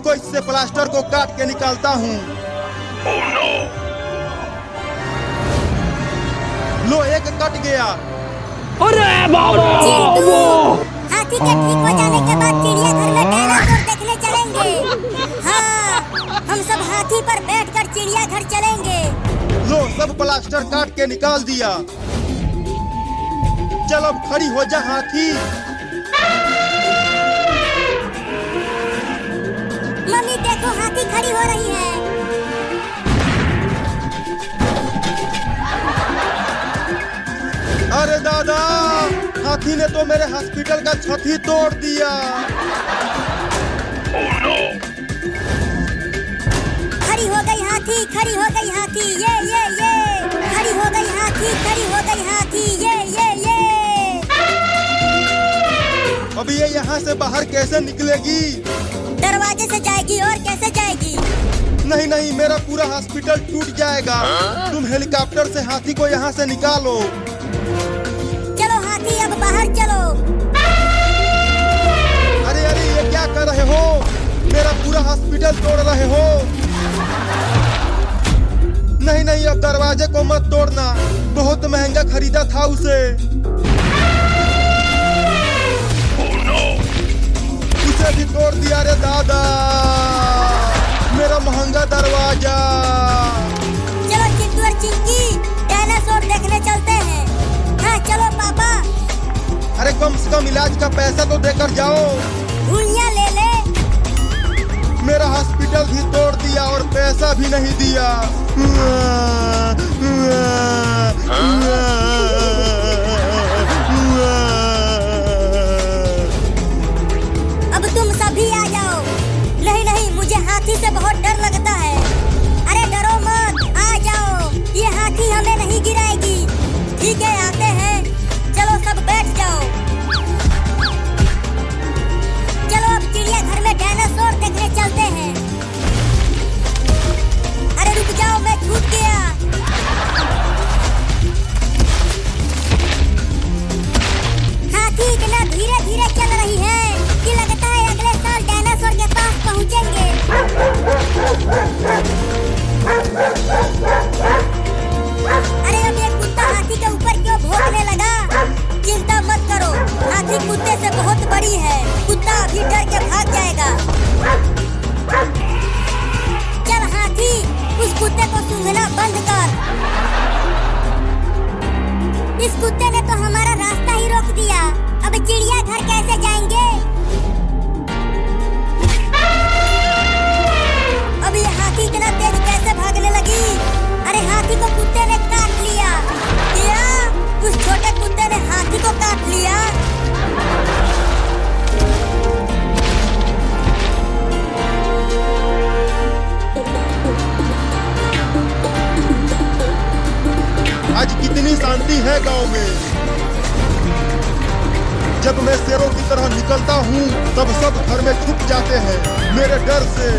रुको, इससे प्लास्टर को काट के निकालता हूँ। लो, एक कट गया। अरे बाबा! हाथी के ठीक हो जाने के बाद चिड़ियाघर में डायनासोर देखने चलेंगे। हाँ, हम सब हाथी पर बैठकर चिड़ियाघर चलेंगे। लो, सब प्लास्टर काट के निकाल दिया। चल अब खड़ी हो जा हाथी। मम्मी देखो, हाथी खड़ी हो रही है। अरे दादा, हाथी ने तो मेरे हॉस्पिटल का छत ही तोड़ दिया। खड़ी हो गई हाथी, खड़ी हो गई हाथी, ये खड़ी हो गई हाथी, खड़ी हो गई हाथी, ये अब ये यहाँ से बाहर कैसे निकलेगी? दरवाजे से जाएगी। और कैसे जाएगी? नहीं नहीं, मेरा पूरा हॉस्पिटल टूट जाएगा। तुम हेलीकॉप्टर से हाथी को यहाँ से निकालो। चलो हाथी, अब बाहर चलो। अरे अरे, ये क्या कर रहे हो? मेरा पूरा हॉस्पिटल तोड़ रहे हो। नहीं नहीं, अब दरवाजे को मत तोड़ना, बहुत महंगा खरीदा था उसे। उसे भी तोड़ दिया रे दादा, मेरा महंगा दरवाजा। चलो चिंटू और चिंकी, डायनासोर देखने चलते हैं। हाँ चलो पापा। अरे कम से कम इलाज का पैसा तो देकर जाओ। गुड़िया ले ले। मेरा हॉस्पिटल भी तोड़ दिया और पैसा भी नहीं दिया। अब तुम सभी आ जाओ। नहीं नहीं, मुझे हाथी से बहुत डर लगता है। अरे डरो मत, आ जाओ, ये हाथी हमें नहीं गिराएगी। ठीक है, आते हैं। चलो सब बैठ जाओ। चलो अब चिड़ियाघर में डायनासोर देखने चलते हैं। अरे रुक जाओ, मैं छूट गया। हाथी इतना धीरे धीरे चल रही है कि लगता है अगले साल डायनासोर के पास पहुंचेंगे। अरे अब ये कुत्ता हाथी के ऊपर क्यों भौंकने लगा? चिंता मत करो, हाथी कुत्ते से बहुत बड़ी है। कुत्ता अभी डर के भाग जाएगा। चल हाथी, उस कुत्ते को सूंघना बंद कर। इस कुत्ते ने तो हमारा रास्ता ही रोक दिया। अब चिड़ियाघर कैसे जाएंगे? अब ये हाथी इतना तेज कैसे भागने लगी? अरे हाथी को कुत्ते ने काट लिया। क्या? उस छोटे कुत्ते ने हाथी को काट लिया? आज कितनी शांति है गांव में। जब मैं शेरों की तरह निकलता हूँ तब सब घर में छुप जाते हैं मेरे डर से।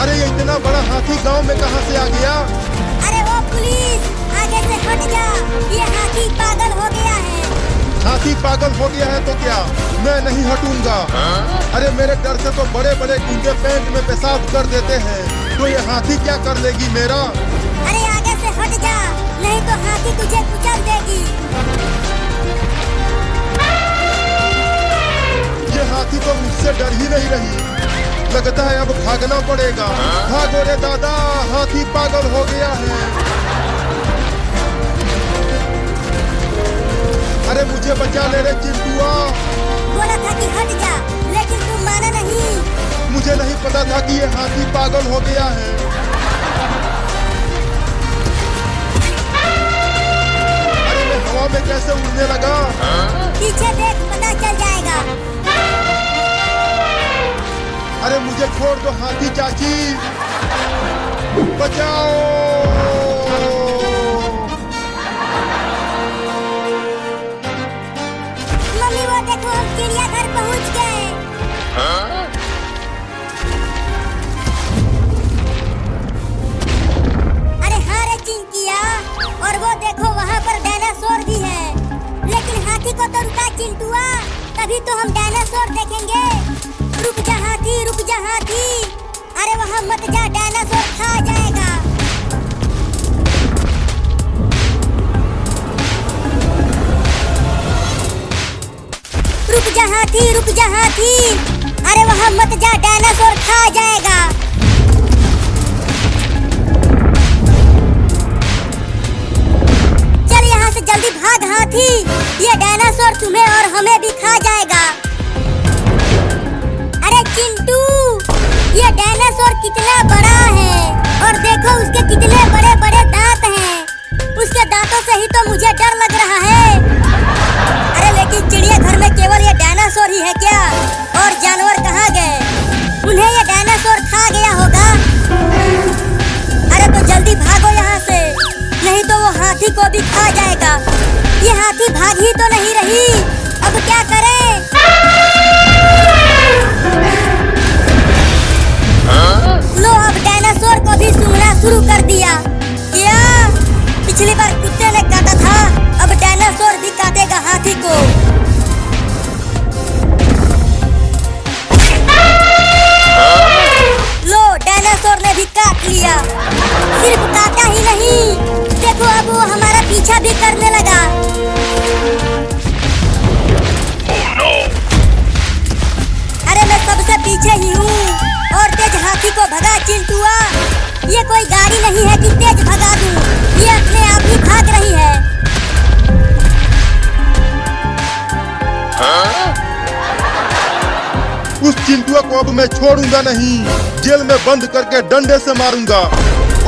अरे ये इतना बड़ा हाथी गांव में कहाँ से आ गया? अरे वो पुलिस, आगे से हट जा, ये हाथी पागल हो गया है। हाथी पागल हो गया है तो क्या? मैं नहीं हटूंगा। अरे मेरे डर से तो बड़े बड़े गुंडे पैंट में पेशाब कर देते हैं, तो ये हाथी क्या कर लेगी मेरा? अरे आगे से हट जा, नहीं तो हाथी तुझे कुचल देगी। ये हाथी तो मुझसे डर ही नहीं रही। लगता है अब भागना पड़ेगा। भागो रे दादा, हाथी पागल हो गया है। अरे मुझे बचा ले रे चिंटुआ। बोला था कि हट जा, लेकिन तुम माना नहीं। मुझे नहीं पता था कि ये हाथी पागल हो गया है। अरे मैं हवा में कैसे उड़ने लगा? पीछे देख, पता चल जाएगा। अरे मुझे छोड़ दो हाथी चाची, बचाओ। मम्मी वो देखो, हम चिड़ियाघर पहुंच गए। अरे हाँ रे चिंकिया, और वो देखो वहाँ पर डायनासोर भी है। लेकिन हाथी को तो रुका चिंटुआ, तभी तो हम डायनासोर देखेंगे। रुक जा हाथी, रुक जा हाथी। अरे वहाँ मत जा, डायनासोर खा जाएगा। रुक जा हाथी, रुक जा हाथी। अरे वहाँ मत जा, डायनासोर खा जाएगा। चल यहाँ से जल्दी भाग हाथी, ये डायनासोर तुम्हें और हमें भी खा जाएगा। अरे चिंटू, ये डायनासोर कितना बड़ा है और देखो उसके कितने बड़े बड़े दांत हैं। उसके दांतों से ही तो मुझे डर लग रहा है। अरे लेकिन चिड़ियाघर में केवल ये डायनासोर ही है क्या? और जानवर कहाँ गए? उन्हें ये डायनासोर खा गया होगा। अरे तो जल्दी भागो यहाँ से, नहीं तो वो हाथी को भी खा जाएगा। ये हाथी भाग ही तो नहीं रही, अब क्या करें? लो अब डायनासोर को भी सूंघना शुरू कर दिया। क्या? पिछली बार कुत्ते ने काटा था, अब डायनासोर भी काटेगा हाथी को। लो डायनासोर ने भी काट लिया। सिर्फ काटा ही नहीं, देखो अब वो हमारा पीछा भी करने लगा। अरे मैं सबसे पीछे ही हूँ और तेज हाथी को भगा चिंटुआ। ये कोई गाड़ी नहीं है कि तेज भगा दूँ, ये अपने आप ही भाग रही है। उस चिंटुआ को अब मैं छोड़ूंगा नहीं। जेल में बंद करके डंडे से मारूंगा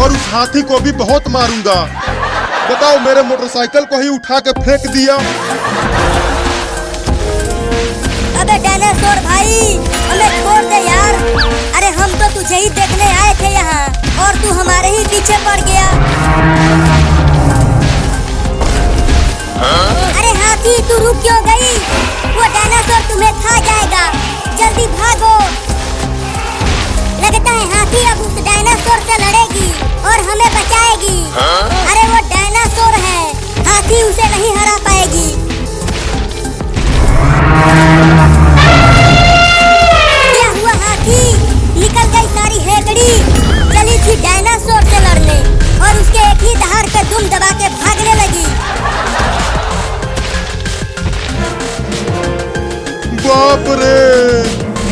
और उस हाथी को भी बहुत मारूंगा। बताओ, मेरे मोटरसाइकिल को ही उठा के फेंक दिया। अबे डायनासोर भाई, हमें छोड़ दे यार। अरे हम तो तुझे ही देखने आए थे यहाँ और तू हमारे ही पीछे पड़ गया। अरे हाथी, तू रुक क्यों गई? वो डायनासोर तुम्हें खा जाएगा, जल्दी भागो। लगता है हाथी अब उस डायनासोर से लड़ेगी और हमें बचाएगी। अरे वो डायनासोर है, हाथी उसे नहीं हरा पाएगी। क्या हुआ हाथी? निकल गई सारी हेकड़ी। चली थी डायनासोर से लड़ने और उसके एक ही दहाड़ पे दुम दबा के भागने लगी। बाप रे,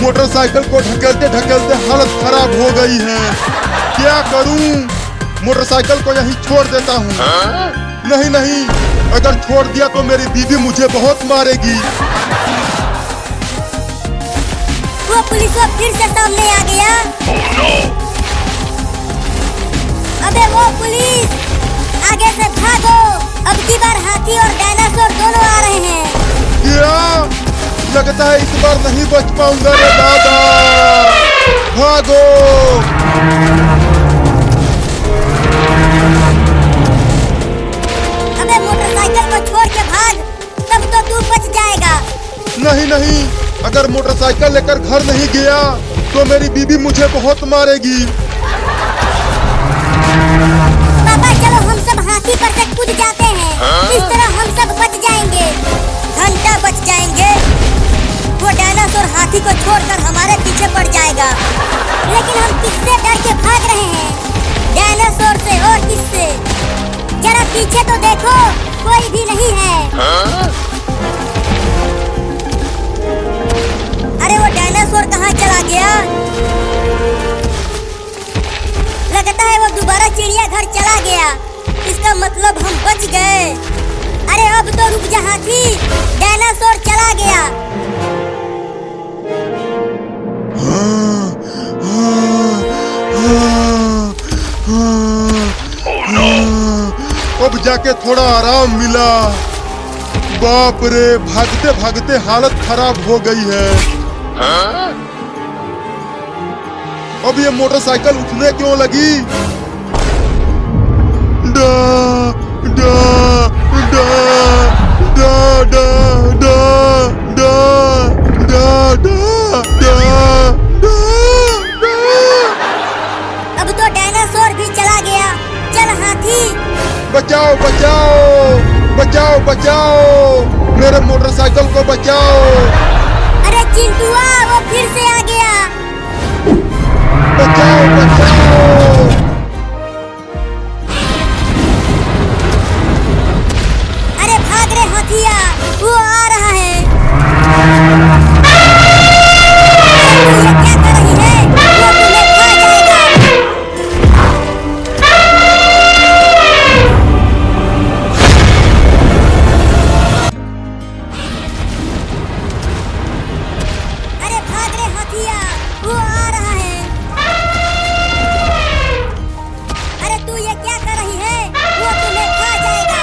मोटरसाइकिल को ढकेलते ढकेलते हालत खराब हो गई है। क्या करूं? मोटरसाइकिल को यहीं छोड़ देता हूँ। नहीं नहीं, अगर छोड़ दिया तो मेरी बीवी मुझे बहुत मारेगी। वो पुलिस फिर से सामने आ गया। अबे वो पुलिस, आगे से भागो। अब की बार हाथी और डायनासोर दोनों आ रहे हैं। क्या? लगता है इस बार नहीं बच पाऊंगा रे दादा। भागो। अबे मोटरसाइकिल को छोड़ के भाग, तब तो तू बच जाएगा। नहीं नहीं, अगर मोटरसाइकिल लेकर घर नहीं गया तो मेरी बीवी मुझे बहुत मारेगी। पापा चलो हम सब हाथी पर से कूद जाते हैं। इस तरह हम सब बच जाएंगे, घंटा बच जाएंगे। वो डायनासोर हाथी को छोड़कर हमारे पीछे पड़ जाएगा। लेकिन हम किससे डर के भाग रहे हैं? डायनासोर से और किससे? जरा पीछे तो देखो, कोई भी नहीं है। अरे वो डायनासोर कहाँ चला गया? लगता है वो दोबारा चिड़ियाघर चला गया। इसका मतलब हम बच गए। अरे अब तो रुक जा हाथी, डायनासोर चला गया। अब जाके थोड़ा आराम मिला। बाप रे, भागते भागते हालत खराब हो गई है। अब ये मोटरसाइकिल उठने क्यों लगी? डा डा डा डा डा डा डा डा डा डा। अब तो डायनासोर भी चला गया। चल हाथी, बचाओ बचाओ। बचाओ बचाओ, मेरे मोटरसाइकिल को बचाओ। अरे चिंटुआ वो फिर से आ गया। बचाओ बचाओ। अरे भाग रे हाथिया, वो आ रहा है। तू ये क्या कर रही है? वो तुम्हें खा जाएगा। अरे भाग रे हाथिया, वो आ रहा है। अरे तू ये क्या कर रही है? वो तुम्हें खा जाएगा।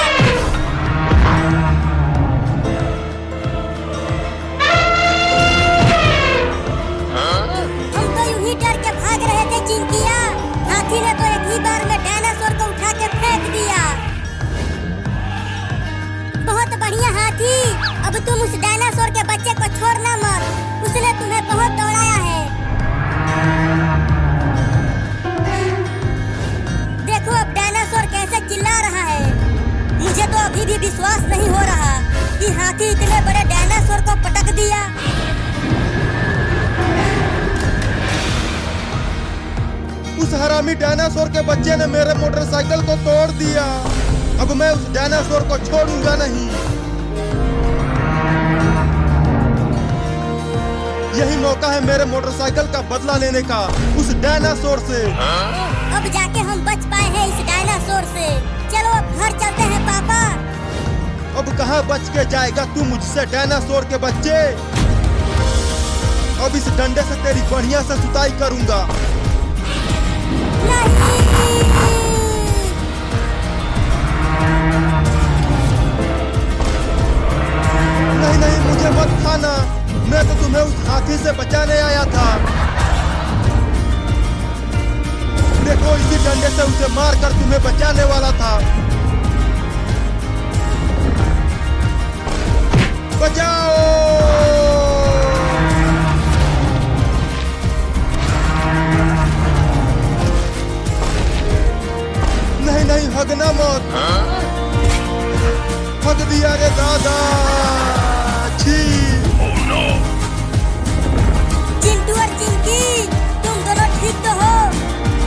हम तो यूं ही डर के भाग रहे थे चिंकिया। हाथी ने तो एक ही बार में डायनासोर को उठा के फेंक दिया। बहुत बढ़िया हाथी, अब तुम उस डायनासोर के बच्चे को छोड़ना मत। उसने तुम्हें बहुत दौड़ाया है। देखो अब डायनासोर कैसे चिल्ला रहा है। मुझे तो अभी भी विश्वास नहीं हो रहा कि हाथी इतने बड़े डायनासोर को पटक दिया। उस हरामी डायनासोर के बच्चे ने मेरे मोटरसाइकिल को तोड़ दिया। अब मैं उस डायनासोर को छोड़ूंगा नहीं। यही मौका है मेरे मोटरसाइकिल का बदला लेने का उस डायनासोर से। अब जाके हम बच पाए हैं इस डायनासोर से। चलो अब घर चलते हैं पापा। अब कहाँ बच के जाएगा तू मुझसे डायनासोर के बच्चे। अब इस डंडे से तेरी बढ़िया से सुताई करूंगा। नहीं नहीं, मुझे मत खाना। मैं तो तुम्हें उस हाथी से बचाने आया था। देखो इसी डंडे से उसे मारकर तुम्हें बचाने वाला था। बचाओ। नहीं नहीं, हगना मत। हग दिया रे दादा। छी। चिंटू और चिंकी, तुम दोनों ठीक तो हो?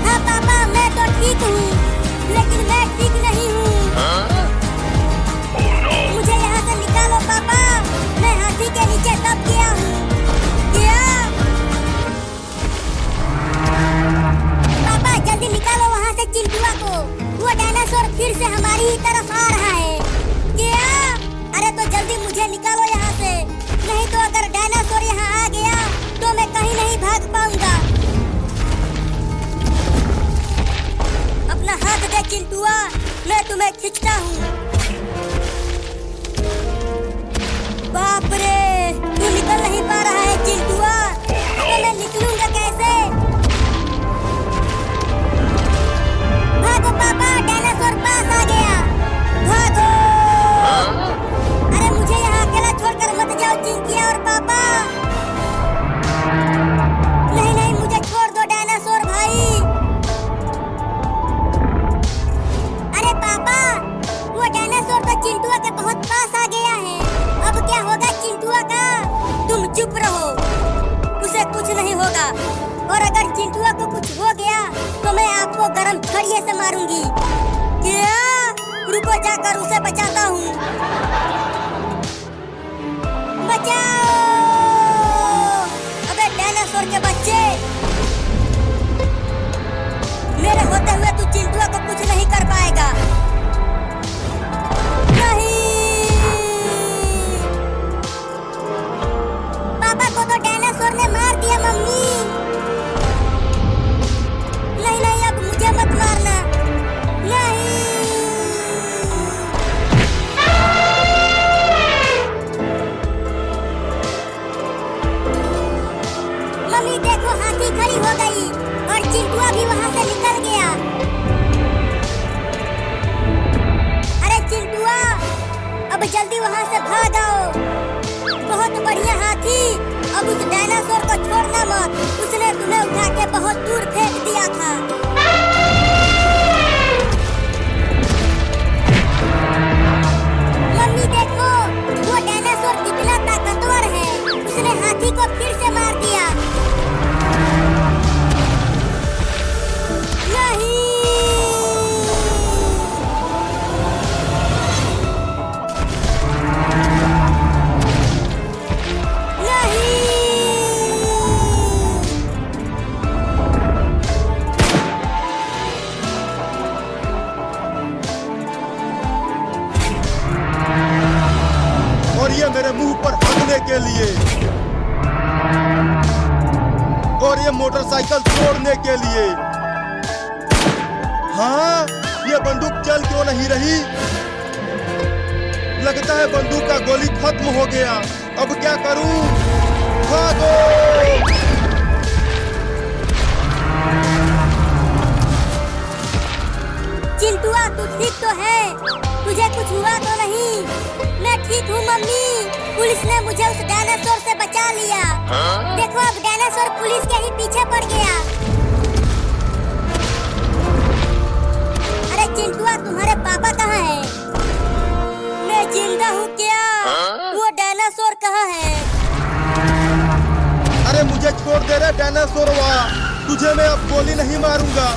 हाँ पापा, मैं तो ठीक हूँ, लेकिन मैं ठीक नहीं हूँ। मुझे यहाँ से निकालो पापा। मैं हाथी के नीचे दब गया हूँ। क्या? पापा जल्दी निकालो वहाँ से चिंटुआ को। वो डायनासोर फिर से हमारी ही तरफ आ रहा है। क्या? अरे तो जल्दी मुझे निकालो यहाँ से, नहीं तो अगर डायनासोर यहाँ आ गया तो मैं कहीं नहीं भाग पाऊंगा। अपना हाथ दे चिंटुआ, मैं तुम्हें खींचता हूँ। बाप रे, तू निकल नहीं पा रहा है चिंटुआ। तो मैं निकलूंगा कैसे? भागो पापा, डायनासोर पास आ गया। भागो। अरे मुझे यहाँ अकेला छोड़कर मत जाओ चिंकिया और पापा। नहीं नहीं, मुझे छोड़ दो डायनासोर भाई। अरे पापा, वो डायनासोर तो चिंटुआ के बहुत पास आ गया है। अब क्या होगा चिंटुआ का? तुम चुप रहो, उसे कुछ नहीं होगा। और अगर चिंटुआ को कुछ हो गया तो मैं आपको गरम छड़िए से मारूंगी। क्या? रुको, जाकर उसे बचाता हूँ। बचाओ! अबे डायनासोर के बच्चे, मेरे होते हुए तू चिंटुआ को कुछ नहीं कर पाएगा। नहीं, पापा को तो डायनासोर ने मार दिया मम्मी। नहीं नहीं, अब मुझे मत मारना। नहीं। मम्मी देखो, हाथी खड़ी हो गई और चिंटुआ भी वहाँ से निकल गया। अरे चिंटुआ, अब जल्दी वहाँ से भाग आओ। बहुत बढ़िया हाथी, अब उस डायनासोर को छोड़ना मत। उसने तुम्हें उठा के बहुत दूर फेंक दिया था। ये मोटरसाइकिल तोड़ने के लिए। हाँ, ये बंदूक चल क्यों नहीं रही? लगता है बंदूक का गोली खत्म हो गया। अब क्या करूं? भागो! चिंटुआ, तू ठीक तो है? तुझे कुछ हुआ तो नहीं? मैं ठीक हूँ मम्मी। पुलिस ने मुझे उस डायनासोर से बचा लिया। देखो, अब डायनासोर पुलिस के ही पीछे पड़ गया। अरे चिंटुआ, तुम्हारे पापा कहाँ हैं? मैं जिंदा हूँ क्या? वो डायनासोर कहाँ है? अरे मुझे छोड़ दे रे डायनासोर वाला, तुझे मैं अब गोली नहीं मारूंगा।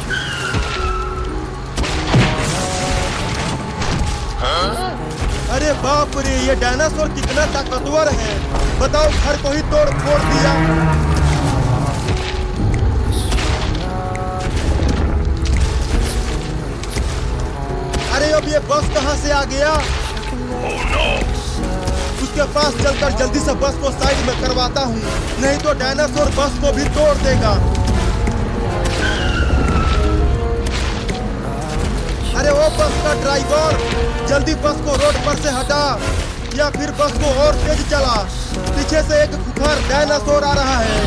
अरे बाप रे, ये डायनासोर कितना ताकतवर है। बताओ, घर को ही तोड़ फोड़ दिया। अरे अब ये बस कहाँ से आ गया? उसके पास चलकर जल्दी से बस को साइड में करवाता हूँ, नहीं तो डायनासोर बस को भी तोड़ देगा। अरे वो बस का ड्राइवर, जल्दी बस को रोड पर से हटा, या फिर बस को और तेज चला। पीछे से एक खुखार डायनासोर आ रहा है।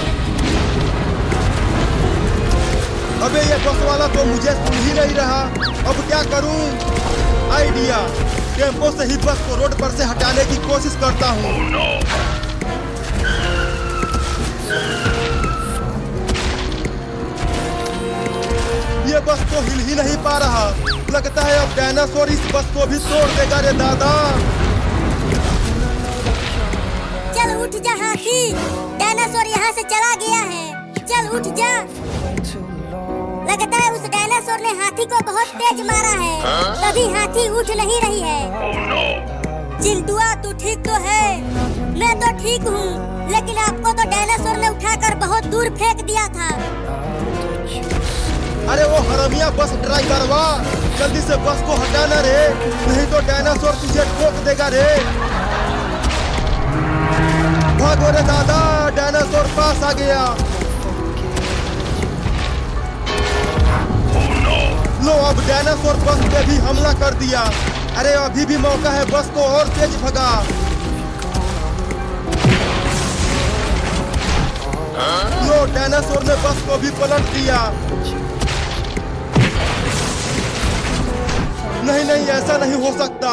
अबे ये बस वाला तो मुझे सुन ही नहीं रहा। अब क्या करूं? आइडिया, टेम्पो से ही बस को रोड पर से हटाने की कोशिश करता हूं। ये बस तो हिल ही नहीं पा रहा। लगता है अब डायनासोर इस बस को भी तोड़ देगा रे दादा। चल उठ जा हाथी, डायनासोर यहाँ से चला गया है। चल उठ जा। लगता है उस डायनासोर ने हाथी को बहुत तेज मारा है, तभी हाथी उठ नहीं रही है। चिंटुआ, तू ठीक तो है? मैं तो ठीक हूँ, लेकिन आपको तो डायनासोर ने उठाकर बहुत दूर फेंक दिया था। अरे वो हरामिया बस ड्राइवर वाह, जल्दी से बस को हटाना रे, नहीं तो डायनासोर तुझे ठोक देगा रे। भागो रे दादा, डायनासोर पास आ गया। लो, अब डायनासोर बस पे भी हमला कर दिया। अरे अभी भी मौका है बस को और तेज भगा। लो, डायनासोर ने बस को भी पलट दिया। नहीं नहीं, ऐसा नहीं हो सकता।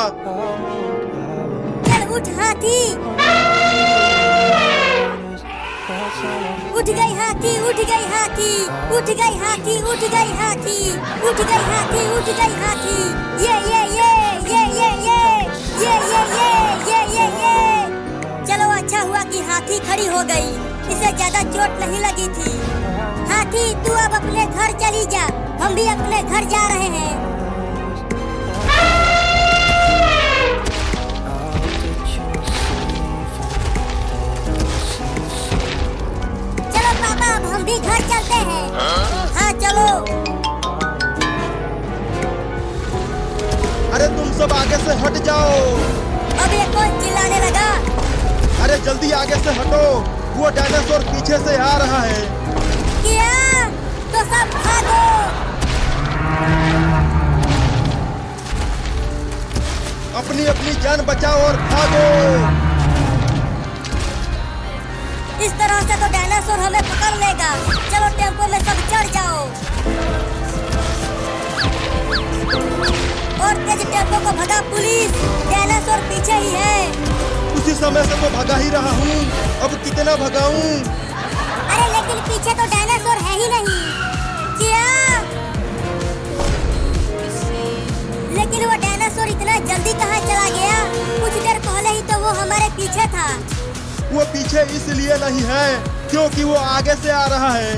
चल उठ हाथी। उठ गई हाथी, उठ गई हाथी, उठ गई हाथी, उठ गई हाथी, उठ गई हाथी, उठ गई हाथी। ये चलो, अच्छा हुआ कि हाथी खड़ी हो गई, इसे ज्यादा चोट नहीं लगी थी। हाथी, तू अब अपने घर चली जा, हम भी अपने घर जा रहे हैं। चलो पापा, अब हम भी घर चलते हैं। हाँ चलो। अरे तुम सब आगे से हट जाओ। अब ये कौन चिल्लाने लगा? अरे जल्दी आगे से हटो, वो डायनासोर पीछे से आ रहा है। क्या? तो सब भागो। अपनी अपनी जान बचाओ और भागो। इस तरह से तो डायनासोर हमें पकड़ लेगा। चलो टेम्पो में सब चढ़ जाओ और तेज टेम्पो को भगा पुलिस। डायनासोर पीछे ही है। उसी समय से तो भगा ही रहा हूँ, अब कितना भगाऊं? अरे लेकिन पीछे तो डायनासोर है ही नहीं। क्या? लेकिन वो डायनासोर इतना जल्दी कहाँ चला गया? कुछ देर पहले ही तो वो हमारे पीछे था। वो पीछे इसलिए नहीं है क्योंकि वो आगे से आ रहा है।